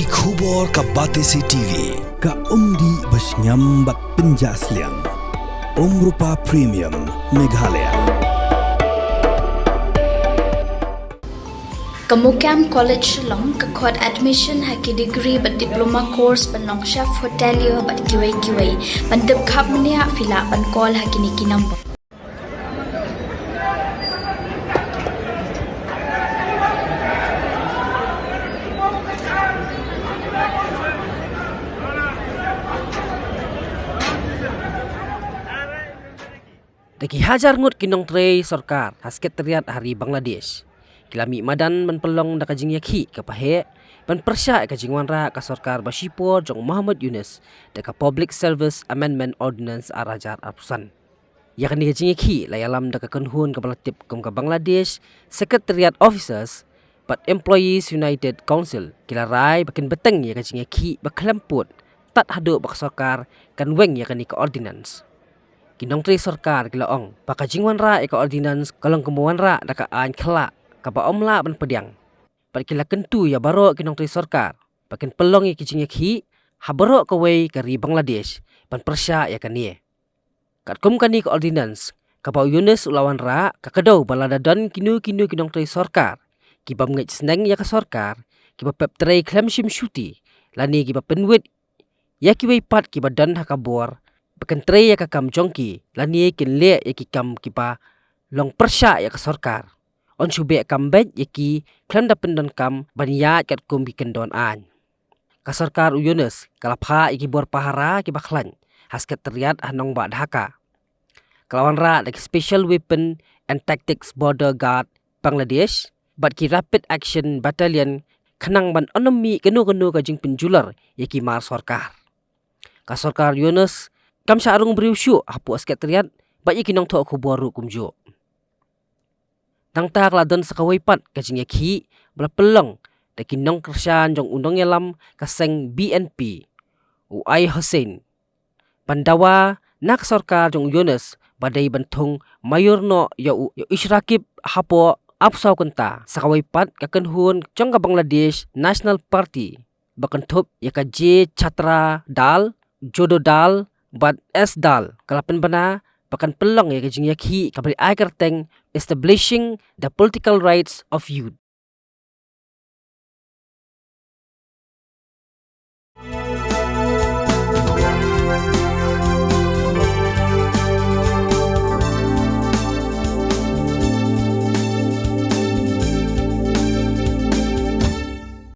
Ki khubor ka Batesi TV. Ka umdi basnyam bak penjaslian. Rupa Premium Meghalaya. Kamukam College Shillong kakot admission haki degree but diploma course panong chef hotelier but kiway pandep khap mania fila pan call haki niki number. Daki hajar ngut kinong tray sarkar hasket teriat hari Bangladesh. Kilami madan menpelong da kajing yakhi kapahe pan persya kajing wanra ka sarkar Bashipur jong Muhammad Yunus da ka Public Service Amendment Ordinance arajar apusan. Yakni kajing yakhi layalam da ka kenhun ka balatip kum ka Bangladesh Secretariat Officers but Employees United Council kilarai bakin beteng ya kajing yakhi baklemput tat hadu bak sarkar kan weng yakni ka ordinance. Kinong tri sarkar kilaong pakajingwan ra eka ordinance kalong kemuan ra daka an khala kapa omla ban pediang pat kila kentu ya baro kinong tri sarkar pakin pelong ya kijing yakhi habaro kawai kari Bangladesh pan persya ya kanie kat kum kani ke ordinance kapa Yunus ulawan ra kakadau balada dan kinu kinong tri sarkar kiba mngej sneng ya ka sarkar kiba pep tray klemshim shuti lani kiba penwit ya kiwai pat kiba dan hakabor Bakan tray ya kakam jongki lani kin le ya ki kam kipa long persya ya ka sarkar on shube kambet ya ki klam da pendon kam baniat kat kum ki kendon an ka sarkar Yunus kalapha ya ki bor pahara ki bakhlan hasket teriat anong ba Dhaka kalawan ra like Special Weapon and Tactics Border Guard Bangladesh bat ki Rapid Action Battalion khanang ban onomi kenu ka jing penjular ya ki mar sarkar ka sarkar Yunus Kam syarung beriusyu hapu asket teriat Bayi kinong to aku buaru kumjo Tang tak ladon sakawai pat kajing yakhi Bala pelong Da kinong kersan jong undong yalam Kaseng BNP Uai Hussein Pandawa nak sarkar jong Yunus Badai bantung mayor no Yau israkip hapo Apsau kenta Sakawai pat kakenhun Jong ka Bangladesh National Party Bakentup yaka J Chatra Dal Jodo Dal But as dal kalapan bana pakan pelong ya kajing yakhi kabri ai kerteng establishing the political rights of youth